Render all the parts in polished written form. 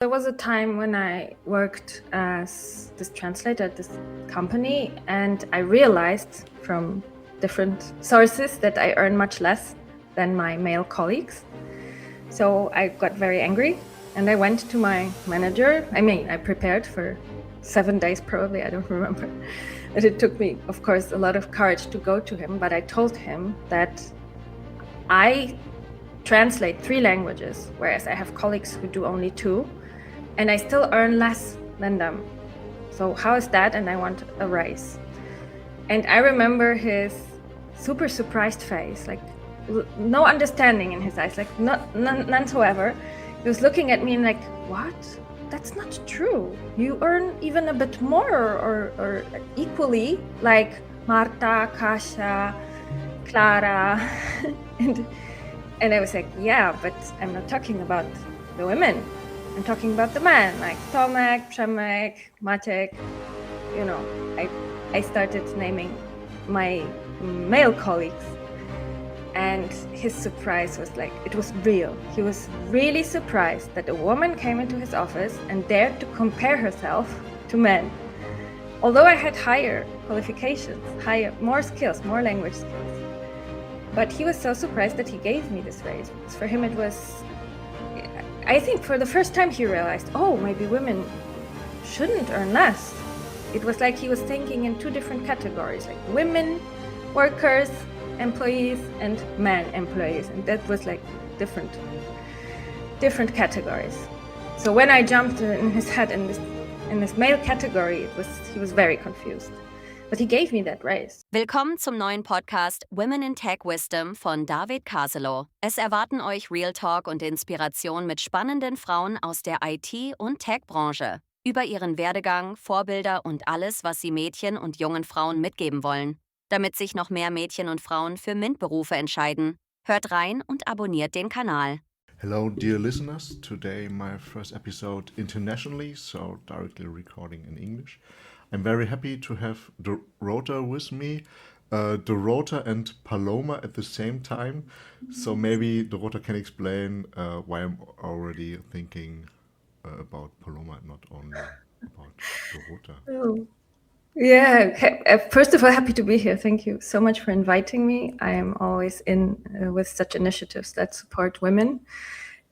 There was a time when I worked as this translator at this company, and I realized from different sources that I earn much less than my male colleagues. So I got very angry and I went to my manager. I prepared for 7 days probably, I don't remember. But it took me, of course, a lot of courage to go to him, but I told him that I translate 3 languages, whereas I have colleagues who do only 2. And I still earn less than them. So how is that? And I want a raise. And I remember his super surprised face, like no understanding in his eyes, like none whatsoever. He was looking at me and like, what? That's not true. You earn even a bit more or equally, like Marta, Kasia, Clara. and I was like, yeah, but I'm not talking about the women. I'm talking about the men, like Tomek, Przemek, Maciek. You know, I started naming my male colleagues, and his surprise was like, it was real. He was really surprised that a woman came into his office and dared to compare herself to men. Although I had higher qualifications, more skills, more language skills. But he was so surprised that he gave me this raise. For him it was, I think for the first time he realized, oh, maybe women shouldn't earn less. It was like he was thinking in 2 different categories, like women, workers, employees, and men employees. And that was like different categories. So when I jumped in his head in this male category, he was very confused. But he gave me that raise. Willkommen zum neuen Podcast Women in Tech Wisdom von David Caselow. Es erwarten euch Real Talk und Inspiration mit spannenden Frauen aus der IT- und Tech-Branche über ihren Werdegang, Vorbilder und alles, was sie Mädchen und jungen Frauen mitgeben wollen, damit sich noch mehr Mädchen und Frauen für MINT-Berufe entscheiden. Hört rein und abonniert den Kanal. Hello, dear listeners. Today, my first episode internationally, so directly recording in English. I'm very happy to have Dorota with me, Dorota and Paloma at the same time. So maybe Dorota can explain why I'm already thinking about Paloma and not only about Dorota. Oh. Yeah, first of all, happy to be here. Thank you so much for inviting me. I am always in with such initiatives that support women.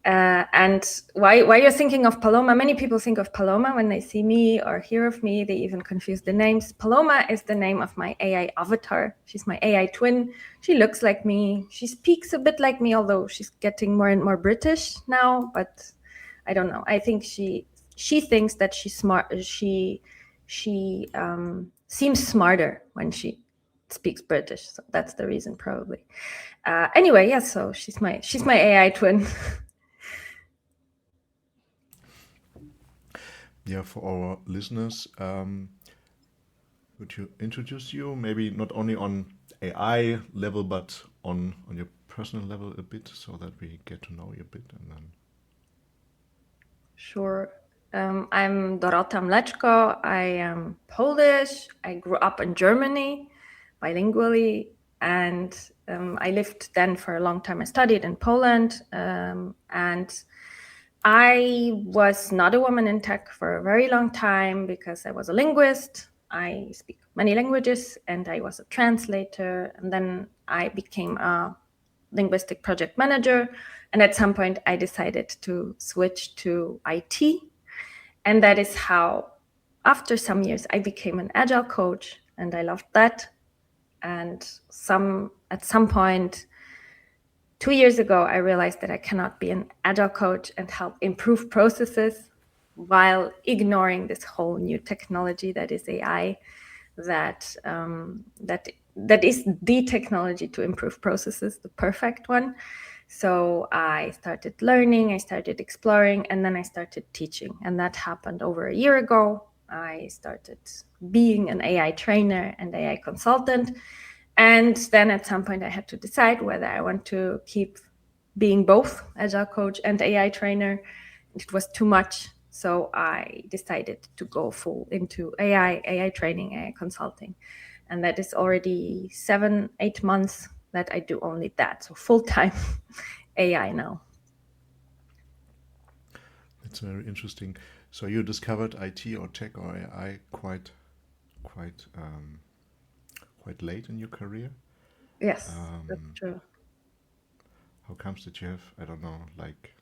And why you're thinking of Paloma? Many people think of Paloma when they see me or hear of me. They even confuse the names. Paloma is the name of my AI avatar. She's my AI twin. She looks like me. She speaks a bit like me, although she's getting more and more British now. But I don't know. I think she thinks that she's smart. She seems smarter when she speaks British. So that's the reason, probably. Anyway, yeah. So she's my AI twin. Yeah, for our listeners, would you introduce you maybe not only on AI level but on your personal level a bit, so that we get to know you a bit, and then. Sure. I'm Dorota Mleczko. I am Polish. I grew up in Germany bilingually, and I lived then for a long time. I studied in Poland, and I was not a woman in tech for a very long time because I was a linguist. I speak many languages, and I was a translator, and then I became a linguistic project manager. And at some point, I decided to switch to IT. And that is how, after some years, I became an agile coach, and I loved that. And at some point, 2 years ago, I realized that I cannot be an agile coach and help improve processes while ignoring this whole new technology that is AI, that is the technology to improve processes, the perfect one. So I started learning, I started exploring, and then I started teaching. And that happened over a year ago. I started being an AI trainer and AI consultant. And then at some point I had to decide whether I want to keep being both agile coach and AI trainer. It was too much. So I decided to go full into AI training, AI consulting. And that is already 7-8 months that I do only that. So full-time AI now. It's very interesting. So you discovered IT or tech or AI quite quite late in your career. Yes, that's Um, true. how comes that you have, I don't know, like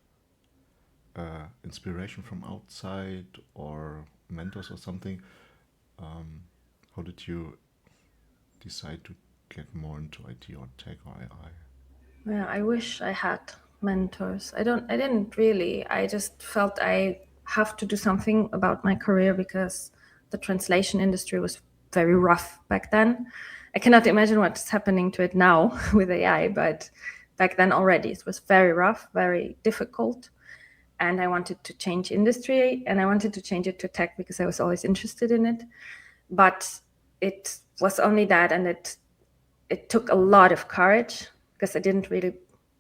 inspiration from outside or mentors or something? Um, how did you decide to get more into IT or tech or AI? Yeah, I wish I had mentors. I didn't really. I just felt I have to do something about my career because the translation industry was very rough back then. I cannot imagine what's happening to it now with AI, but back then already it was very rough, very difficult. And I wanted to change industry and I wanted to change it to tech because I was always interested in it. But it was only that, and it took a lot of courage because I didn't really,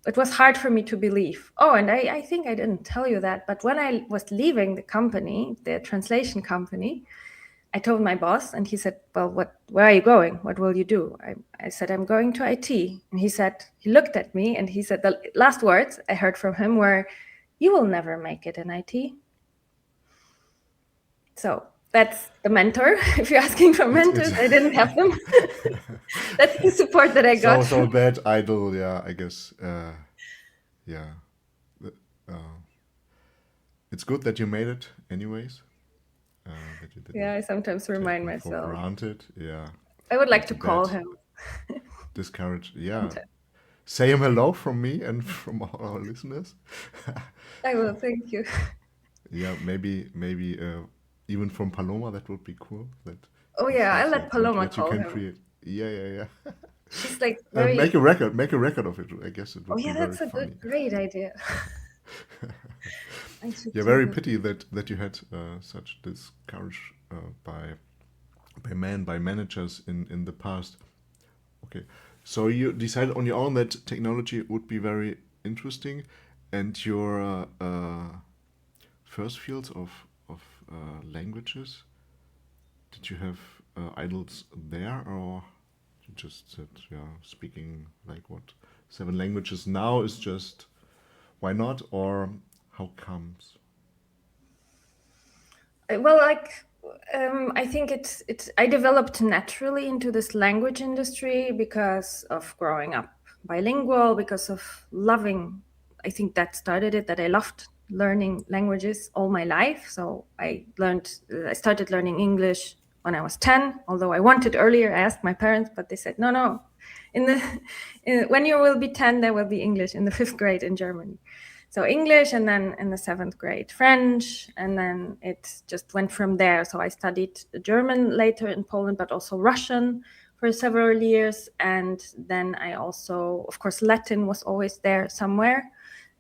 it was hard for me to believe. Oh, and I think I didn't tell you that, but when I was leaving the company, the translation company, I told my boss and he said, well, where are you going? What will you do? I said, I'm going to IT. And he said, he looked at me and he said, the last words I heard from him were, you will never make it in IT. So that's the mentor. If you're asking for mentors, It's I didn't have them. That's the support that I got. so bad idol, yeah, I guess. Yeah. The- Uh, it's good that you made it anyways. That you Yeah, didn't I sometimes take remind me for myself. granted. Yeah. I would like Not to too call bad. him. Discourage. Yeah. sometime. Say him hello from me and from all our listeners. I will, thank you. Yeah, maybe even from Paloma, that would be cool. That Oh he yeah, I'll sees let that Paloma what you call can him. create. Yeah, yeah. She's like Make very. a record. Make a record of it. I guess it Oh would be yeah, very that's a funny. great idea. I should Yeah, do very that. pity that you had such discourage by men by managers in the past. Okay, so you decided on your own that technology would be very interesting, and your first fields of languages. Did you have idols there, or you just said, yeah, speaking like what 7 languages now is just why not, or how comes? Well, like I think it's I developed naturally into this language industry because of growing up bilingual, because of loving. I think that started it. That I loved learning languages all my life. So I started learning English when I was 10. Although I wanted earlier, I asked my parents, but they said no, no. In the when you will be 10, there will be English in the fifth grade in Germany. So English, and then in the seventh grade French, and then it just went from there. So I studied German later in Poland, but also Russian for several years, and then I also, of course, Latin was always there somewhere.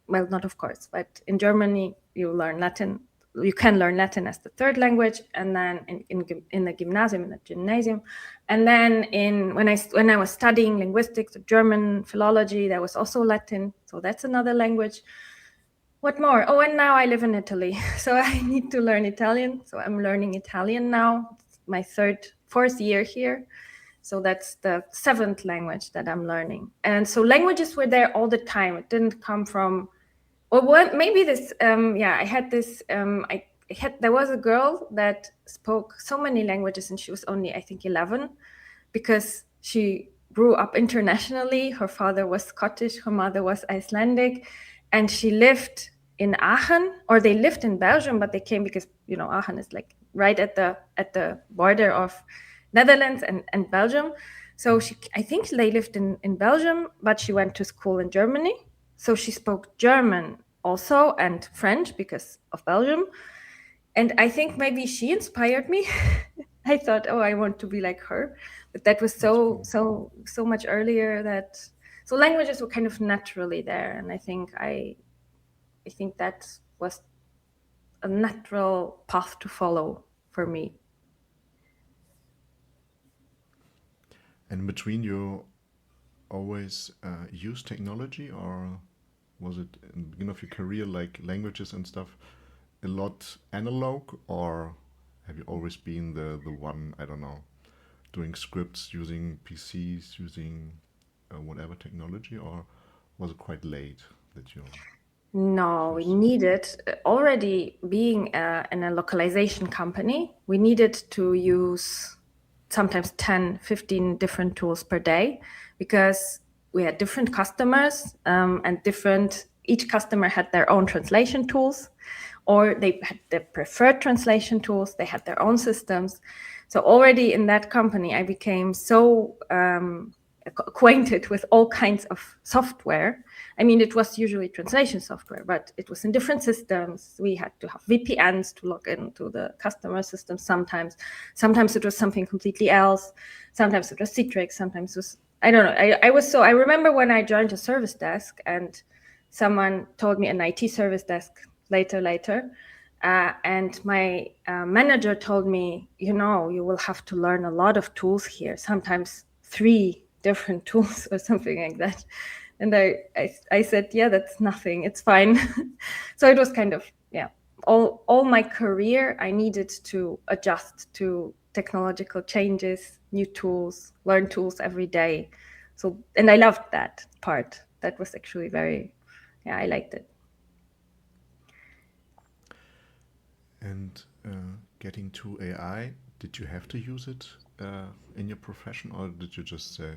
Well, not of course, but in Germany you learn Latin. You can learn Latin as the third language, and then in the gymnasium, and then when I was studying linguistics, German philology, there was also Latin, so that's another language. What more? Oh, and now I live in Italy, so I need to learn Italian. So I'm learning Italian now. It's my fourth year here. So that's the seventh language that I'm learning. And so languages were there all the time. It didn't come from, or what? Maybe this. Yeah, I had this. There was a girl that spoke so many languages, and she was only, I think, 11, because she grew up internationally. Her father was Scottish, her mother was Icelandic, and she lived in Aachen, or they lived in Belgium, but they came because Aachen is like right at the border of Netherlands and Belgium. So I think they lived in Belgium, but she went to school in Germany. So she spoke German also and French because of Belgium. And I think maybe she inspired me. I thought, oh, I want to be like her. But that was That's so cool. so so much earlier that so languages were kind of naturally there. And I think that was a natural path to follow for me. And in between, you always use technology, or was it in the beginning of your career, like languages and stuff, a lot analog, or have you always been the one, I don't know, doing scripts using PCs, using whatever technology, or was it quite late that you? No, we needed already being in a localization company, we needed to use sometimes 10, 15 different tools per day because we had different customers and each customer had their own translation tools or they had their preferred translation tools, they had their own systems. So already in that company, I became so acquainted with all kinds of software. I mean, it was usually translation software, but it was in different systems. We had to have VPNs to log into the customer system sometimes. Sometimes it was something completely else. Sometimes it was Citrix. Sometimes it was, I don't know. I remember when I joined a service desk and someone told me an IT service desk later. And my manager told me, you will have to learn a lot of tools here, sometimes 3 different tools or something like that. And I said, yeah, that's nothing. It's fine. So it was kind of, yeah, all my career, I needed to adjust to technological changes, new tools, learn tools every day. So, and I loved that part. That was actually I liked it. And getting to AI, did you have to use it in your profession, or did you just say,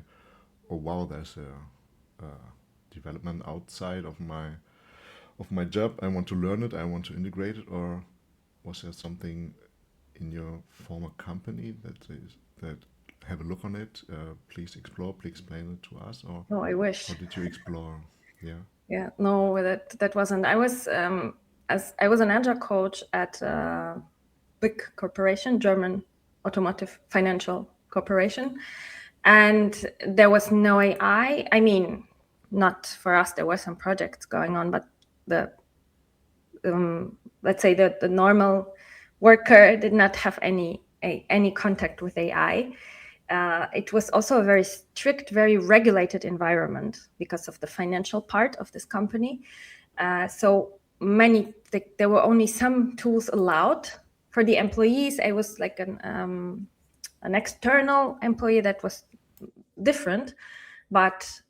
"Oh wow, there's a development outside of my job. I want to learn it. I want to integrate it," or was there something in your former company that have a look on it? Please explore. Please explain it to us, or Oh, I wish. how did you explore? Yeah. Yeah, no, that wasn't. I was an agile coach at a big corporation, German automotive financial corporation, and there was no AI. I mean, not for us. There were some projects going on, but the let's say the normal worker did not have any contact with AI. It was also a very strict, very regulated environment because of the financial part of this company. So there were only some tools allowed for the employees. I was like an external employee that was different, but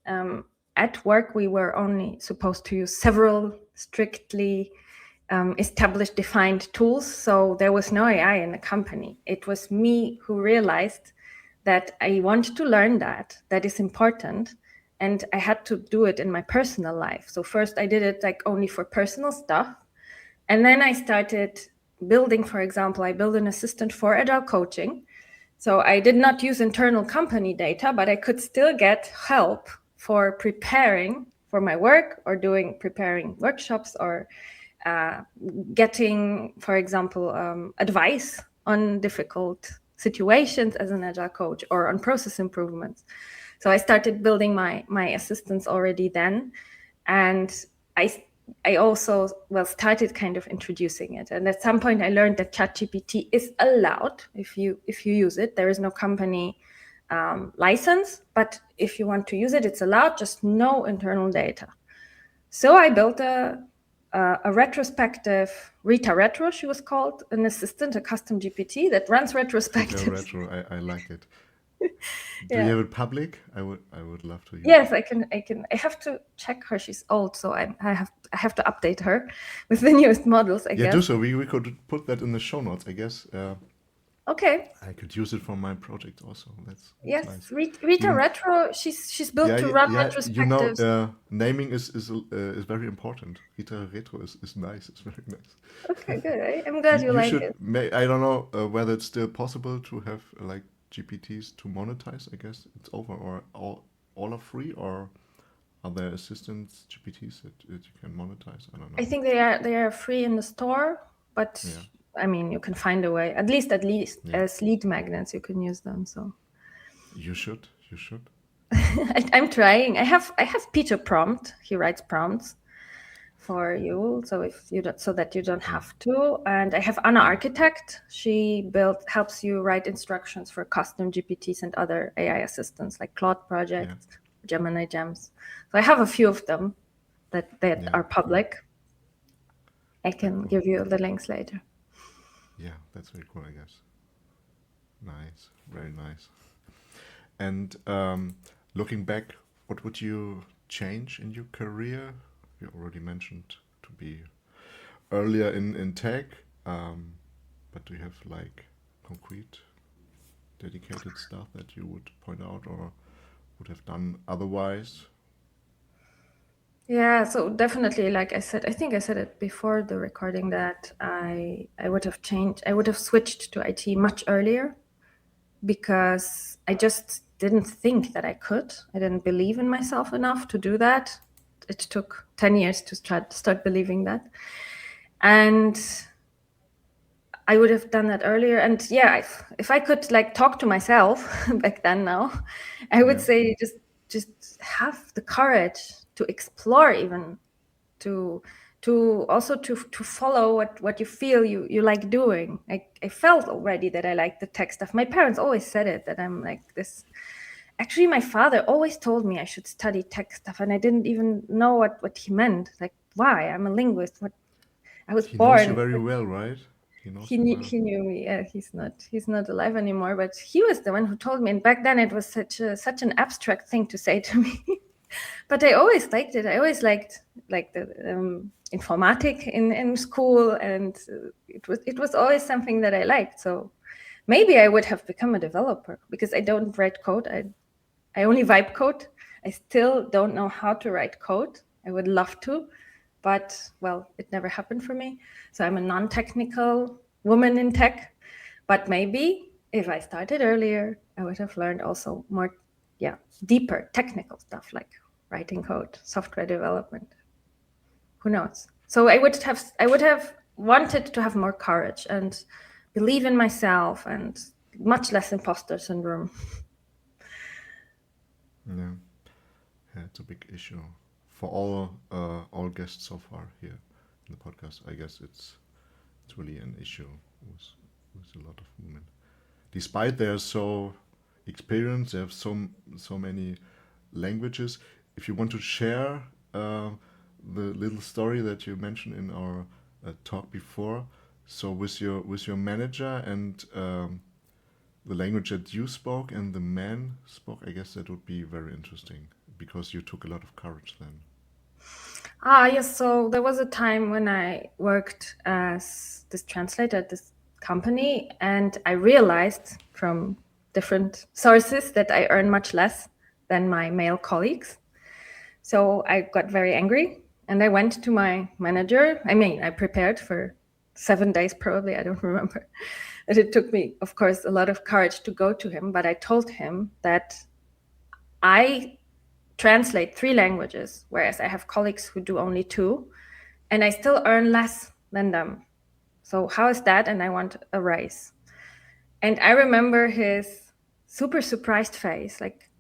at work we were only supposed to use several strictly established, defined tools. So there was no AI in the company. It was me who realized that I want to learn that is important. And I had to do it in my personal life. So first I did it like only for personal stuff. And then I started building, for example, I built an assistant for agile coaching. So I did not use internal company data, but I could still get help for preparing for my work or preparing workshops or getting, for example, advice on difficult situations as an agile coach or on process improvements. So I started building my assistants already then, and I also started kind of introducing it. And at some point, I learned that ChatGPT is allowed if you use it. There is no company license, but if you want to use it, it's allowed. Just no internal data. So I built a retrospective Rita Retro, she was called, an assistant, a custom GPT that runs retrospectives. Retro, I like it. Do Yeah. you have it public? I would love to use Yes, it. I have to check her. She's old, so I have to update her with the newest models, I Yeah, guess. do so. We could put that in the show notes, I guess. Okay. I could use it for my project also. That's Yes, nice. Rita Retro. She's built to run retrospectives. Naming is very important. Rita Retro is nice. It's very nice. Okay, good. I'm glad you You like should. it. I don't know whether it's still possible to have like GPTs to monetize. I guess it's over, or all are free, or are there assistants GPTs that you can monetize? I don't know. I think they are free in the store, but Yeah. I mean, you can find a way. At least Yeah. as lead magnets, you can use them. So You should. You should. I'm trying. I have Peter Prompt. He writes prompts for you, so that you don't have to. And I have Anna Architect. She helps you write instructions for custom GPTs and other AI assistants like Claude projects, Gemini Gems. So I have a few of them that are public. I can give you the links later. Yeah, that's very cool, I guess. Nice, very nice. And looking back, what would you change in your career? You already mentioned to be earlier in tech. But do you have like concrete, dedicated stuff that you would point out or would have done otherwise? Yeah, so definitely, like I said, I think I said it before the recording that I would have switched to IT much earlier because I just didn't think that I could. I didn't believe in myself enough to do that. It took 10 years to start believing that. And I would have done that earlier. And yeah, if I could like talk to myself back then now, I would say just have the courage to explore, even to also to follow what you feel you like doing. I felt already that I liked the tech stuff. My parents always said it, that I'm like this. Actually, my father always told me I should study tech stuff, and I didn't even know what he meant. Like, why? I'm a linguist. What? I was He knows you born. very well, right? He knows He you knew, well. he knew me. Yeah, he's not alive anymore, but he was the one who told me. And back then, it was such an abstract thing to say to me. But I always liked it. I always liked like the informatic in school, and it was always something that I liked. So maybe I would have become a developer, because I don't write code. I only vibe code. I still don't know how to write code. I would love to, but well, it never happened for me. So I'm a non-technical woman in tech. But maybe if I started earlier, I would have learned also more, deeper technical stuff like writing code, software development. Who knows? So I would have wanted to have more courage and believe in myself, and much less imposter syndrome. Yeah, yeah, it's a big issue for all guests so far here in the podcast. I guess it's really an issue with a lot of women. Despite they're so experienced, they have so many languages. If you want to share the little story that you mentioned in our talk before, so with your manager and the language that you spoke and the man spoke, I guess that would be very interesting because you took a lot of courage then. Yes. So there was a time when I worked as this translator at this company, and I realized from different sources that I earn much less than my male colleagues. So I got very angry, and I went to my manager. I mean, I prepared for 7 days, probably, I don't remember. And it took me, of course, a lot of courage to go to him, but I told him that I translate 3 languages, whereas I have colleagues who do only 2, and I still earn less than them. So how is that? And I want a raise. And I remember his super surprised face, like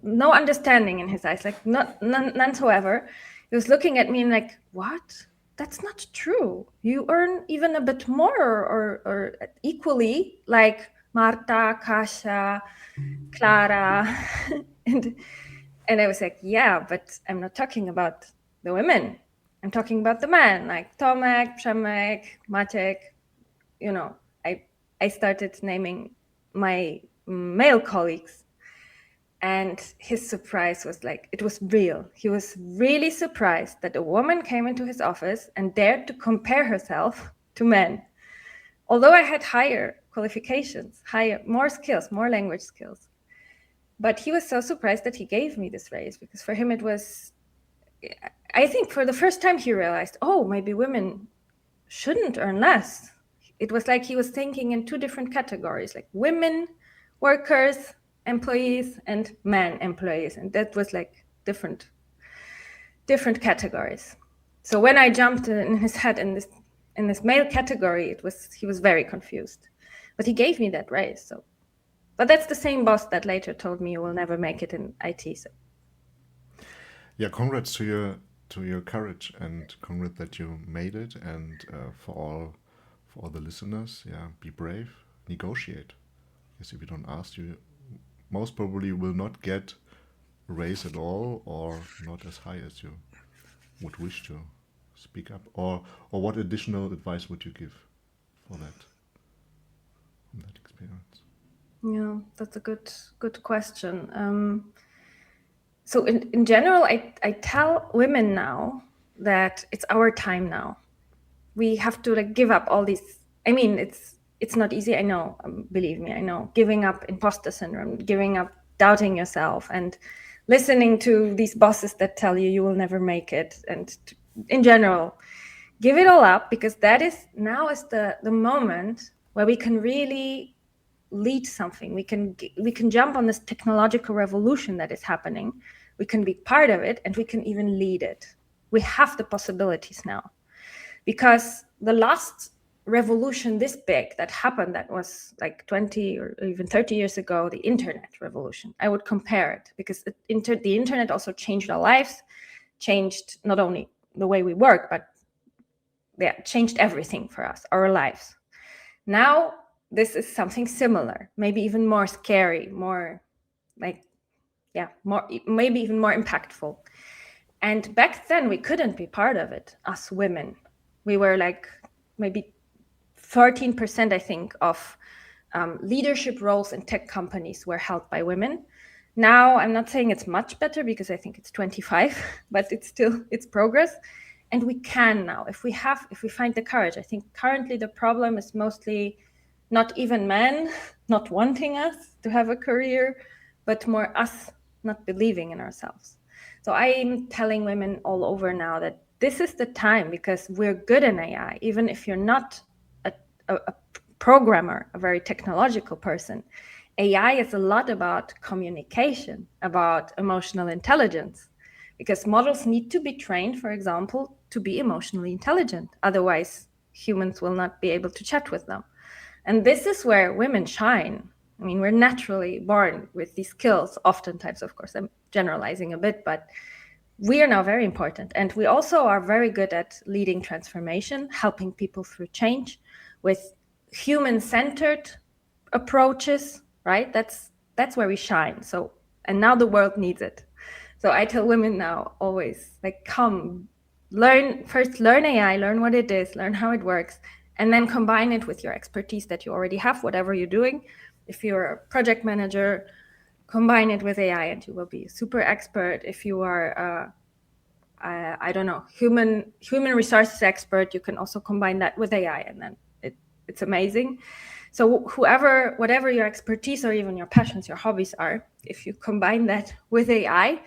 no understanding in his eyes, like none whatsoever. He was looking at me and like, what? That's not true. You earn even a bit more, or equally, like Marta, Kasia, Clara. and I was like, yeah, but I'm not talking about the women. I'm talking about the men, like Tomek, Przemek, Maciek. You know, I started naming my male colleagues, and his surprise was like, it was real. He was really surprised that a woman came into his office and dared to compare herself to men. Although I had higher qualifications, more skills, more language skills. But he was so surprised that he gave me this raise, because for him it was, I think for the first time he realized, oh, maybe women shouldn't earn less. It was like he was thinking in 2 different categories, like women workers, employees, and men employees. And that was like different categories. So when I jumped in his head in this male category, he was very confused. But he gave me that raise. So, but that's the same boss that later told me you will never make it in IT. So Yeah, congrats to your courage, and congrats that you made it. And for all the listeners, yeah, be brave, negotiate. Because if you don't ask, you most probably will not get a raise at all, or not as high as you would wish to. Speak up, or what additional advice would you give for that, from that experience? yeah, that's a good question. So in general, I tell women now that it's our time now. We have to like give up all these. I mean, it's not easy. I know, believe me, I know. Giving up imposter syndrome, giving up doubting yourself, and listening to these bosses that tell you will never make it, and in general, give it all up, because that is now is the moment where we can really lead something. We can jump on this technological revolution that is happening. We can be part of it, and we can even lead it. We have the possibilities now, because the last revolution this big that happened, that was like 20 or even 30 years ago, the internet revolution. I would compare it, because the internet also changed our lives, changed not only the way we work, but changed everything for us, our lives. Now this is something similar, maybe even more scary, more like, more, maybe even more impactful. And back then we couldn't be part of it, us women. We were like maybe 13%, I think, of leadership roles in tech companies were held by women. Now, I'm not saying it's much better, because I think it's 25, but it's progress. And we can now, if we find the courage. I think currently the problem is mostly not even men not wanting us to have a career, but more us not believing in ourselves. So I'm telling women all over now that this is the time, because we're good in AI. Even if you're not a programmer, a very technological person, AI is a lot about communication, about emotional intelligence, because models need to be trained, for example, to be emotionally intelligent. Otherwise, humans will not be able to chat with them. And this is where women shine. I mean, we're naturally born with these skills, oftentimes, of course, I'm generalizing a bit, but we are now very important. And we also are very good at leading transformation, helping people through change with human-centered approaches, right? That's where we shine. So, and now the world needs it. So I tell women now always, like, come, learn AI, learn what it is, learn how it works, and then combine it with your expertise that you already have, whatever you're doing. If you're a project manager, combine it with AI and you will be a super expert. If you are I don't know, human resources expert, you can also combine that with AI, and then it's amazing. So whatever your expertise or even your passions, your hobbies are, if you combine that with AI,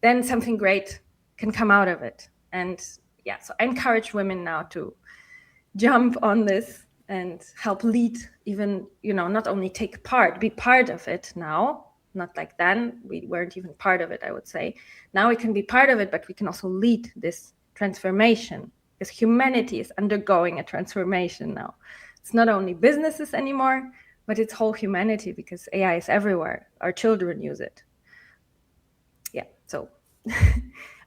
then something great can come out of it. And yeah, so I encourage women now to jump on this and help lead, even, not only take part, be part of it now. Not like then, we weren't even part of it, I would say. Now we can be part of it, but we can also lead this transformation, because humanity is undergoing a transformation now. It's not only businesses anymore, but it's whole humanity, because AI is everywhere. Our children use it. Yeah, so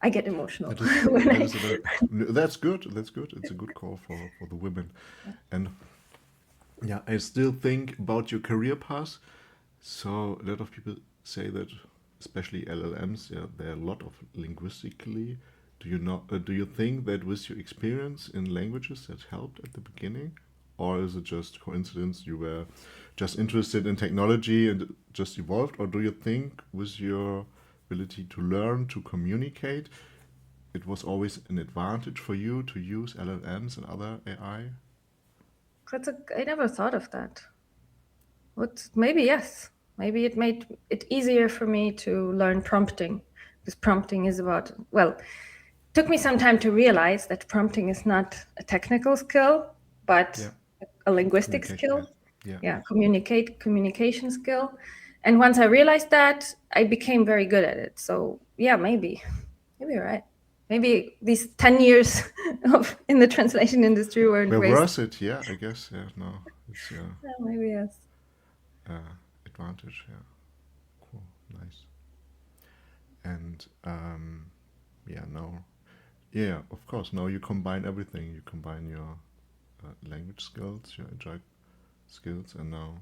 I get emotional. That's good. That's good. It's a good call for the women. And yeah, I still think about your career path. So a lot of people say that, especially LLMs, there are a lot of linguistically. Do you think that with your experience in languages that helped at the beginning, or is it just coincidence? You were just interested in technology and it just evolved, or do you think with your ability to learn, to communicate, it was always an advantage for you to use LLMs and other AI? I never thought of that. Maybe yes. Maybe it made it easier for me to learn prompting, because prompting is about, it took me some time to realize that prompting is not a technical skill, but a linguistic skill. Communication skill. And once I realized that, I became very good at it. So yeah, maybe you're right. Maybe these 10 years in the translation industry weren't wasted. Worth it, yeah, I guess. Yeah, no, it's maybe yes. Advantage, yeah. Cool, nice. And of course, now you combine everything. You combine your language skills, your agile skills, and now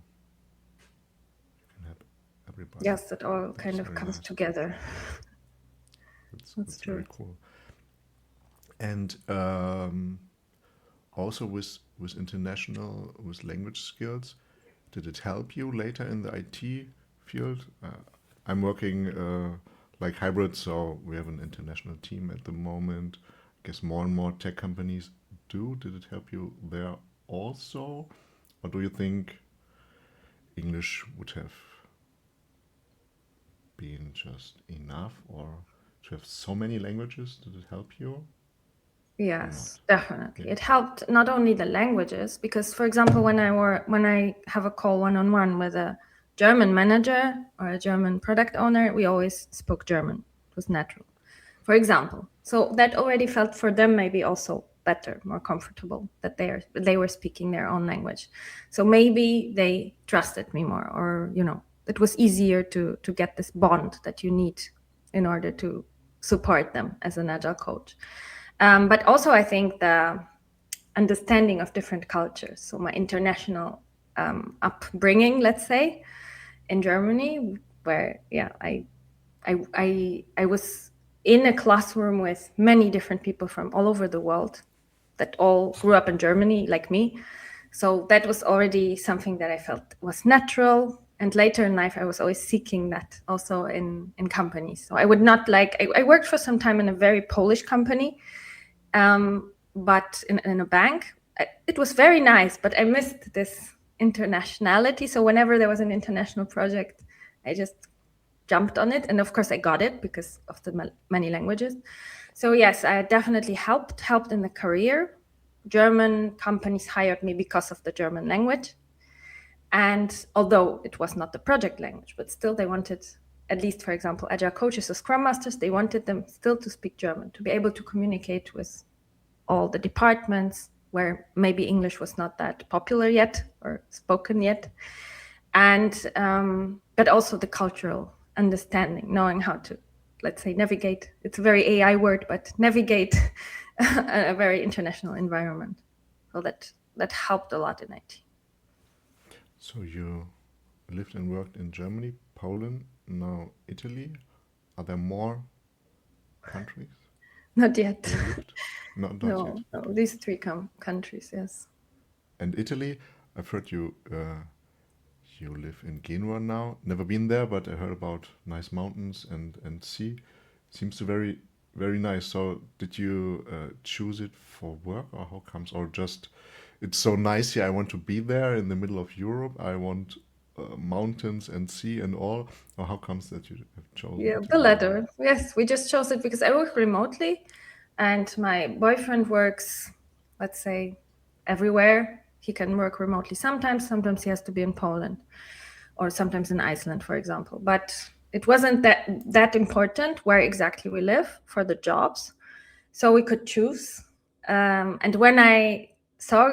you can help everybody. Yes, it all kind of comes together. That's true. Very cool. And also with language skills, did it help you later in the IT field? I'm working like hybrid, so we have an international team at the moment. guess more and more tech companies do. Did it help you there also? Or do you think English would have been just enough? Or to have so many languages, did it help you? Yes, definitely. Yeah. It helped not only the languages, because, for example, when I have a call one-on-one with a German manager or a German product owner, we always spoke German. It was natural, for example. So that already felt for them maybe also better, more comfortable that they were speaking their own language. So maybe they trusted me more, or it was easier to get this bond that you need in order to support them as an agile coach. But also, I think the understanding of different cultures. So my international upbringing, let's say, in Germany, where I was in a classroom with many different people from all over the world that all grew up in Germany like me. So that was already something that I felt was natural. And later in life, I was always seeking that also in companies. So I would not I worked for some time in a very Polish company, but in a bank. It was very nice, but I missed this internationality. So whenever there was an international project, I just jumped on it. And of course I got it because of the many languages. So yes, I definitely helped in the career. German companies hired me because of the German language. And although it was not the project language, but still they wanted, at least for example, agile coaches or scrum masters, they wanted them still to speak German, to be able to communicate with all the departments where maybe English was not that popular yet or spoken yet. And but also the cultural understanding, knowing how to, let's say, navigate. It's a very AI word, but navigate a very international environment. So that helped a lot in IT. So you lived and worked in Germany, Poland, now Italy. Are there more countries Not yet. where you lived? Not No, yet. no, Okay. these three countries, yes. And Italy, I've heard you you live in Genua now. Never been there, but I heard about nice mountains and sea. Seems to very nice. So did you choose it for work, or how comes? Or just it's so nice here, I want to be there in the middle of Europe. I want mountains and sea and all. Or how comes that you have chosen Yeah, to the be there? latter. Yes, we just chose it because I work remotely and my boyfriend works, let's say, everywhere. He can work remotely sometimes he has to be in Poland or sometimes in Iceland, for example. But it wasn't that important where exactly we live for the jobs. So we could choose. And when I saw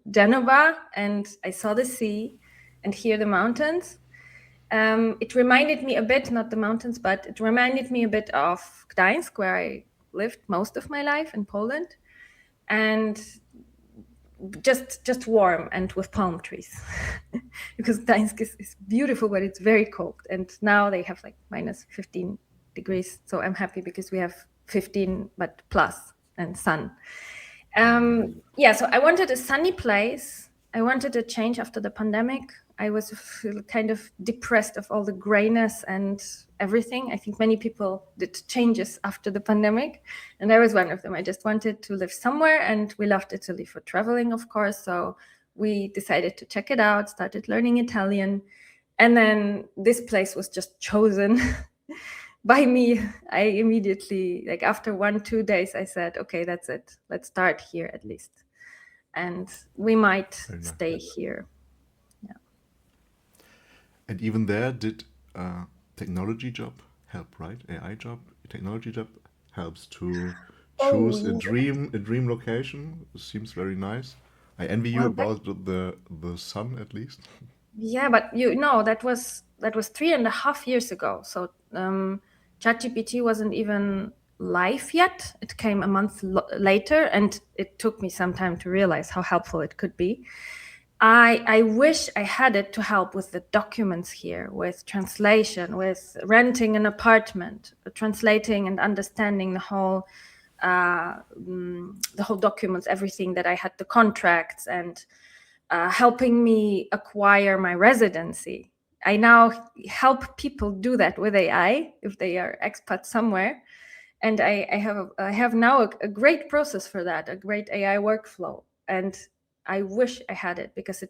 Genova and I saw the sea and here the mountains, it reminded me a bit, not the mountains, but it reminded me a bit of Gdańsk, where I lived most of my life in Poland, and just warm and with palm trees. Because Gdańsk is beautiful, but it's very cold. And now they have like minus 15 degrees. So I'm happy because we have 15, but plus and sun. So I wanted a sunny place. I wanted a change after the pandemic. I was kind of depressed of all the grayness and everything. I think many people did changes after the pandemic, and I was one of them. I just wanted to live somewhere, and we loved Italy for traveling, of course. So we decided to check it out, started learning Italian, and then this place was just chosen by me. I immediately, like after 1-2 days, I said, okay, that's it. Let's start here at least. And we might Very nice. stay here. Yeah. And even there, did technology job help? Right, AI job, technology job helps to choose a dream location. Seems very nice. I envy you about the sun at least. Yeah, but that was 3.5 years ago. So ChatGPT wasn't even live yet. It came a month later, and it took me some time to realize how helpful it could be. I wish I had it to help with the documents here, with translation, with renting an apartment, translating and understanding the whole documents, everything that I had, the contracts, and helping me acquire my residency. I now help people do that with AI if they are expats somewhere. And I have now a great process for that, a great AI workflow. And I wish I had it, because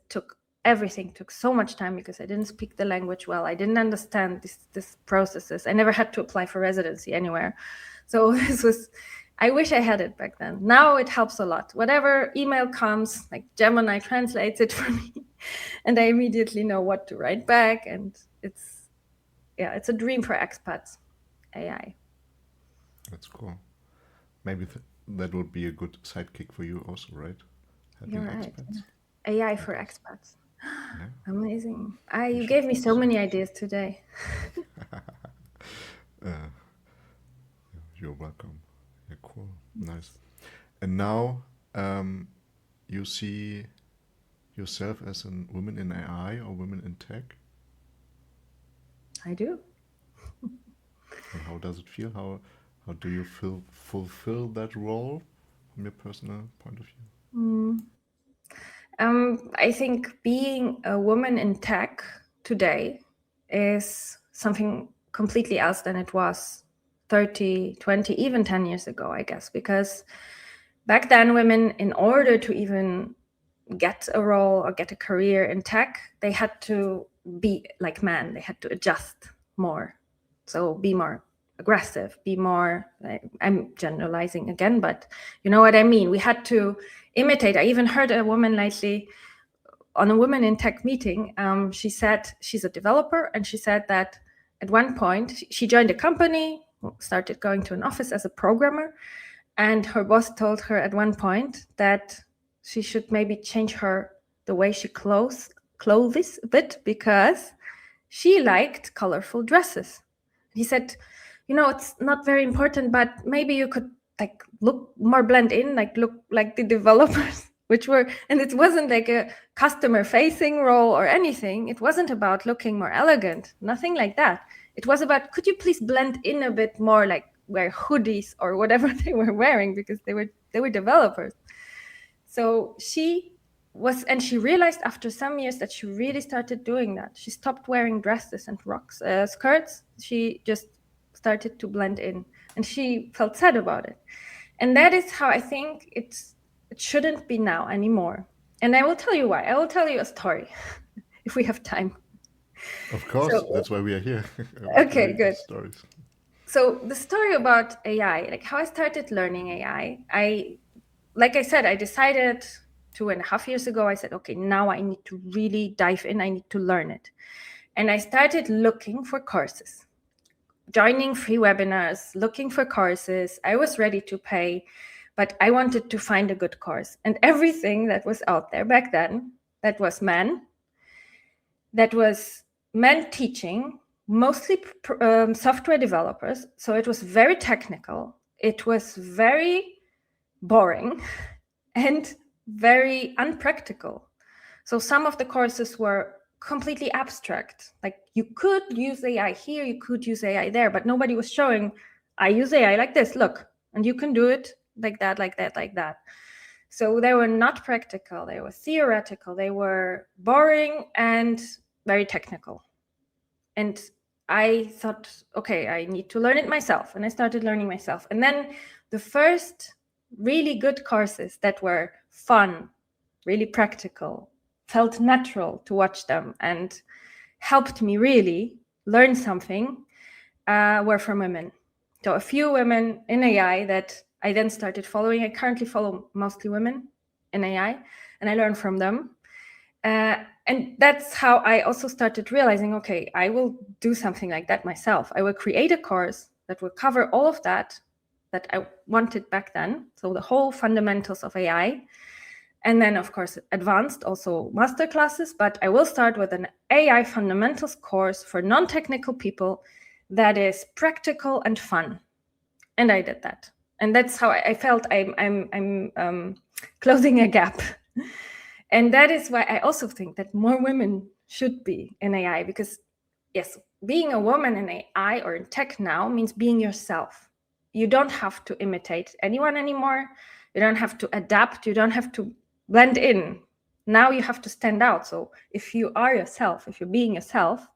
everything took so much time, because I didn't speak the language well. I didn't understand these processes. I never had to apply for residency anywhere. So I wish I had it back then. Now it helps a lot. Whatever email comes, like Gemini translates it for me, and I immediately know what to write back. And it's a dream for expats, AI. That's cool. Maybe that would be a good sidekick for you also, right? You're right. expats. AI for expats. Yeah. Amazing. You gave me so many ideas today. You're welcome. Yeah, cool. Nice. And now you see yourself as a woman in AI or women in tech? I do. And how does it feel? How do you fulfill that role from your personal point of view? I think being a woman in tech today is something completely else than it was 30, 20, even 10 years ago, I guess, because back then women, in order to even get a role or get a career in tech, they had to be like men. They had to adjust more. So be more aggressive, be more, I'm generalizing again, but you know what I mean. We had to imitate. I even heard a woman lately on a women in tech meeting. She said she's a developer, and she said that at one point she joined a company, started going to an office as a programmer, and her boss told her at one point that she should maybe change the way she clothes a bit, because she liked colorful dresses. He said, it's not very important, but maybe you could like look more blend in, like look like the developers, and it wasn't like a customer facing role or anything. It wasn't about looking more elegant, nothing like that. It was about, could you please blend in a bit more, like wear hoodies or whatever they were wearing, because they were developers. So she realized after some years that she really started doing that. She stopped wearing dresses and skirts. She just started to blend in, and she felt sad about it. And that is how I think it shouldn't be now anymore. And I will tell you why. I will tell you a story if we have time. Of course, that's why we are here. Okay, good. Stories. So the story about AI, like how I started learning AI, like I said, I decided 2.5 years ago, I said, okay, now I need to really dive in. I need to learn it. And I started looking for courses, joining free webinars, looking for courses. I was ready to pay, but I wanted to find a good course. And everything that was out there back then, that was men teaching, mostly software developers. So it was very technical. It was very boring and very unpractical. So some of the courses were completely abstract. Like you could use AI here, you could use AI there, but nobody was showing, I use AI like this, look, and you can do it like that, like that, like that. So they were not practical, they were theoretical, they were boring and very technical. And I thought, okay, I need to learn it myself. And I started learning myself. And then the first really good courses that were fun, really practical, felt natural to watch them, and helped me really learn something were from women. So a few women in AI that I then started following. I currently follow mostly women in AI, and I learn from them. And that's how I also started realizing, okay, I will do something like that myself. I will create a course that will cover all of that I wanted back then. So the whole fundamentals of AI. And then, of course, advanced, also master classes. But I will start with an AI fundamentals course for non-technical people that is practical and fun. And I did that. And that's how I felt I'm closing a gap. And that is why I also think that more women should be in AI, because yes, being a woman in AI or in tech now means being yourself. You don't have to imitate anyone anymore. You don't have to adapt. You don't have to blend in. Now you have to stand out. So if you are yourself, if you're being yourself,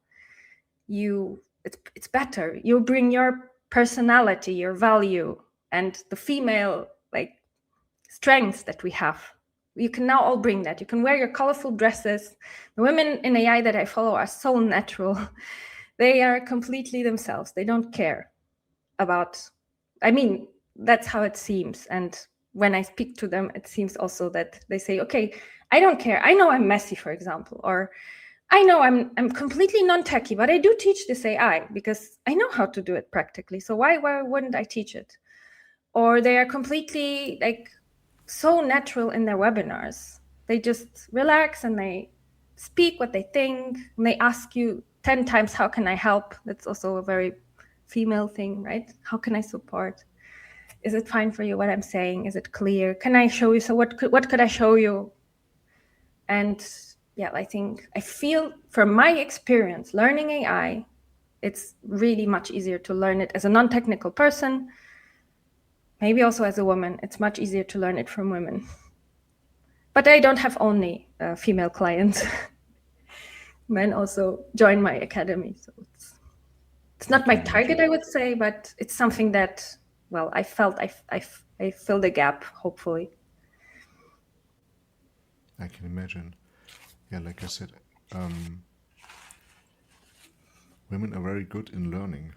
it's better. You bring your personality, your value, and the female strengths that we have. You can now all bring that. You can wear your colorful dresses. The women in AI that I follow are so natural. They are completely themselves. They don't care about, that's how it seems. And when I speak to them, it seems also that they say, okay, I don't care. I know I'm messy, for example, or I know I'm completely non-techie, but I do teach this AI because I know how to do it practically. So why wouldn't I teach it? Or they are completely so natural in their webinars. They just relax and they speak what they think. And they ask you 10 times, how can I help? That's also a very female thing, right? How can I support? Is it fine for you what I'm saying? Is it clear? Can I show you? So what could I show you? And yeah, I feel from my experience learning AI, it's really much easier to learn it as a non-technical person. Maybe also as a woman, it's much easier to learn it from women. But I don't have only female clients. Men also join my academy. So it's not my target, I would say, but it's something that, well, I felt I filled the gap, hopefully. I can imagine. Yeah, like I said, women are very good in learning.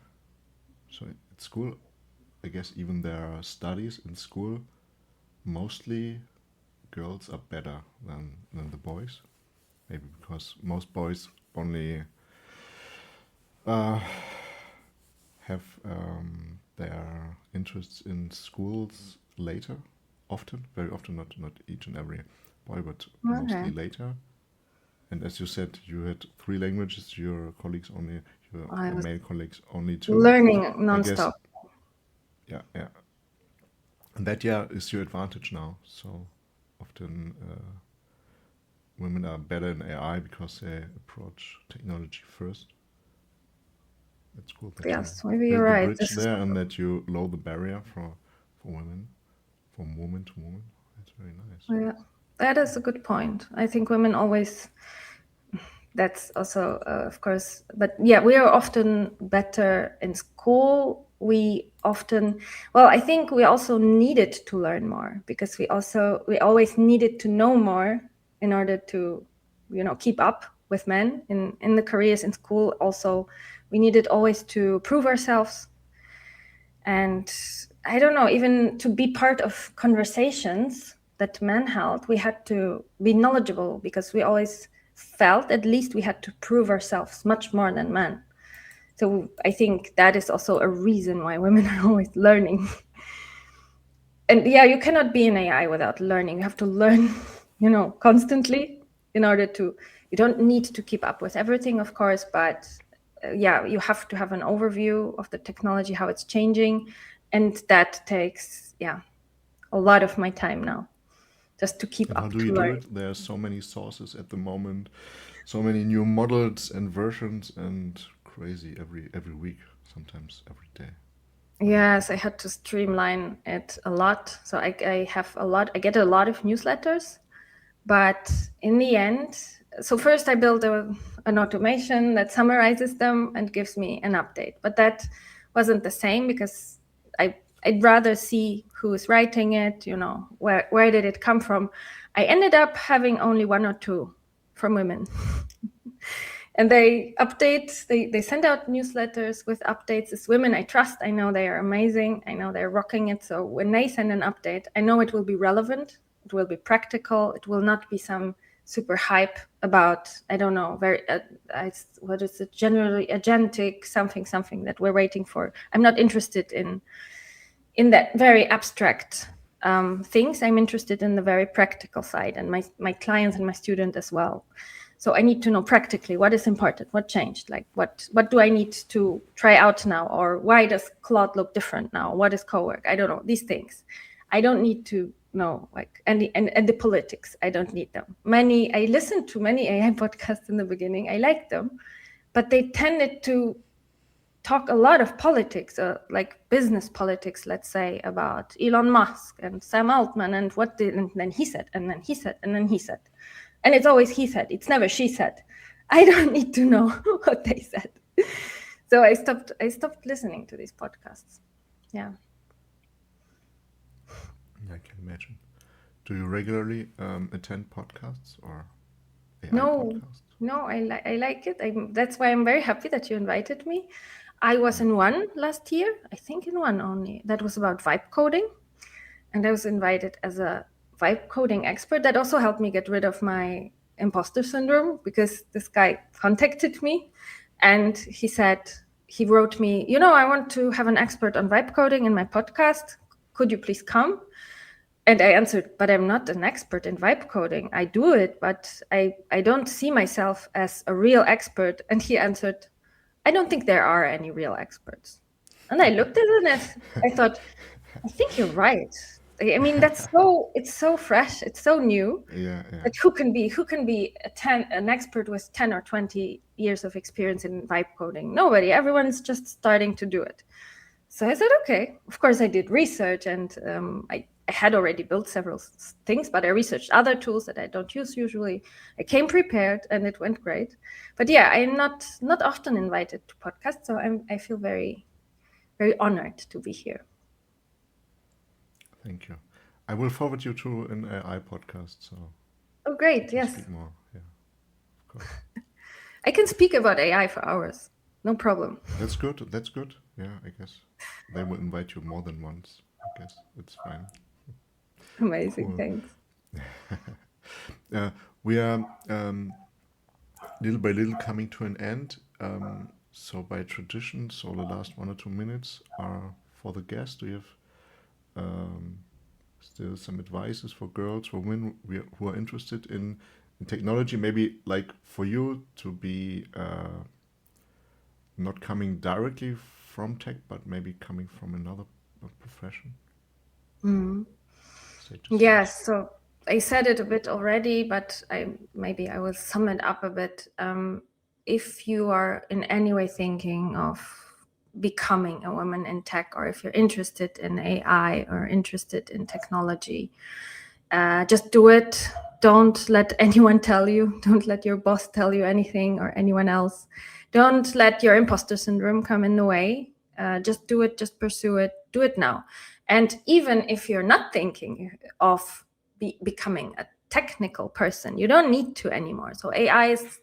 So at school, I guess even their studies in school, mostly girls are better than the boys. Maybe because most boys only have their interests in schools later, very often, not each and every boy, but mostly later. And as you said, you had 3 languages, your colleagues only, your male colleagues only 2. Learning nonstop. Yeah. And that, is your advantage now. So often women are better in AI because they approach technology first. That's cool. Yes, maybe you're right. Bridge there, and that you lower the barrier for women, from woman to woman. That's very nice. Yeah, that is a good point. I think women always, that's also, of course, but yeah, we are often better in school. I think we also needed to learn more because we always needed to know more in order to, keep up with men in the careers in school. Also, we needed always to prove ourselves. And I don't know, even to be part of conversations that men held, we had to be knowledgeable because we always felt at least we had to prove ourselves much more than men. So I think that is also a reason why women are always learning. And yeah, you cannot be an AI without learning. You have to learn, constantly in order to, you don't need to keep up with everything, of course, but you have to have an overview of the technology, how it's changing. And that takes, a lot of my time now, just to keep up. How do you do it? There are so many sources at the moment, so many new models and versions, and crazy every week, sometimes every day. Yes, I had to streamline it a lot. So I get a lot of newsletters, but in the end, so first I build an automation that summarizes them and gives me an update. But that wasn't the same because I'd rather see who is writing it, where did it come from. I ended up having only 1 or 2 from women. And they update, they send out newsletters with updates. It's women I trust. I know they are amazing. I know they're rocking it. So when they send an update, I know it will be relevant. It will be practical. It will not be some super hype about, I don't know, what is it, generally agentic, something that we're waiting for. I'm not interested in that very abstract things. I'm interested in the very practical side, and my clients and my student as well. So I need to know practically what is important, what changed, like what do I need to try out now, or why does Claude look different now? What is co-work? I don't know, these things. I don't need to know, and the politics, I don't need them. I listened to many AI podcasts in the beginning. I liked them, but they tended to talk a lot of politics, like business politics, let's say, about Elon Musk and Sam Altman and and then he said, and then he said, and then he said. And it's always he said, it's never she said. I don't need to know what they said. So I stopped listening to these podcasts. Yeah. I can imagine. Do you regularly attend podcasts or AI No, podcasts? no, I like it. That's why I'm very happy that you invited me. I was in one last year, I think in one only. That was about vibe coding. And I was invited as a vibe coding expert. That also helped me get rid of my imposter syndrome, because this guy contacted me and he wrote me, I want to have an expert on vibe coding in my podcast. Could you please come? And I answered, but I'm not an expert in vibe coding. I do it, but I don't see myself as a real expert. And he answered, I don't think there are any real experts. And I looked at it and I thought, I think you're right. I mean, it's so fresh, it's so new. Yeah. But who can be an expert with 10 or 20 years of experience in vibe coding? Nobody. Everyone's just starting to do it. So I said, okay. Of course, I did research, and I had already built several things, but I researched other tools that I don't use usually. I came prepared, and it went great. But yeah, I'm not often invited to podcasts, so I feel very, very honored to be here. Thank you. I will forward you to an AI podcast. So Oh, great! to Yes, speak more. Yeah, of course. I can speak about AI for hours. No problem. That's good. That's good. Yeah, I guess they will invite you more than once. I guess it's fine. Amazing. Cool. Thanks. We are little by little coming to an end. So by tradition, so the last 1 or 2 minutes are for the guest. Do you have still some advices for girls, for women who are interested in technology? Maybe like for you to be not coming directly from tech, but maybe coming from another profession. Yes. So I said it a bit already, but I will sum it up a bit. If you are in any way thinking of becoming a woman in tech, or if you're interested in AI or interested in technology, just do it. Don't let anyone tell you. Don't let your boss tell you anything, or anyone else. Don't let your imposter syndrome come in the way. Just do it. Just pursue it. Do it now. And even if you're not thinking of becoming a technical person, you don't need to anymore. So AI is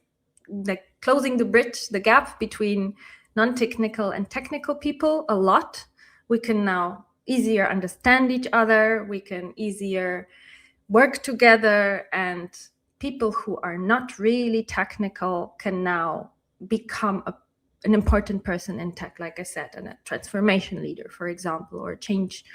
like closing the gap between non-technical and technical people a lot. We can now easier understand each other. We can easier work together, and people who are not really technical can now become an important person in tech, like I said, and a transformation leader, for example, or a change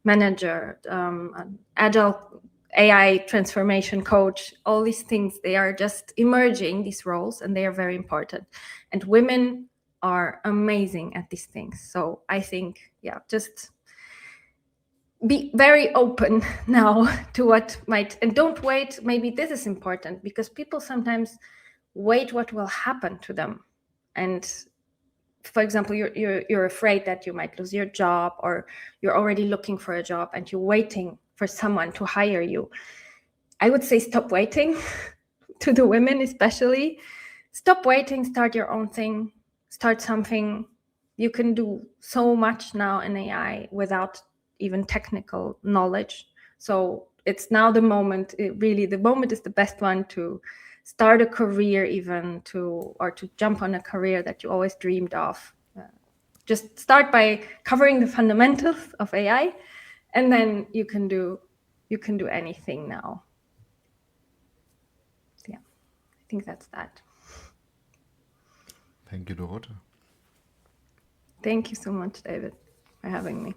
manager, an agile AI transformation coach. All these things, they are just emerging, these roles, and they are very important. And women are amazing at these things. So I think, yeah, just be very open now to what might, and don't wait. Maybe this is important, because people sometimes wait what will happen to them. And for example, you're afraid that you might lose your job, or you're already looking for a job and you're waiting for someone to hire you. I would say stop waiting. To the women especially, stop waiting, start your own thing, start something. You can do so much now in AI without even technical knowledge. So it's now the moment, the moment is the best one to start a career, even to jump on a career that you always dreamed of. Just start by covering the fundamentals of AI, and then you can do anything now. Yeah, I think that's that. Thank you, Dorota. Thank you so much, David, for having me.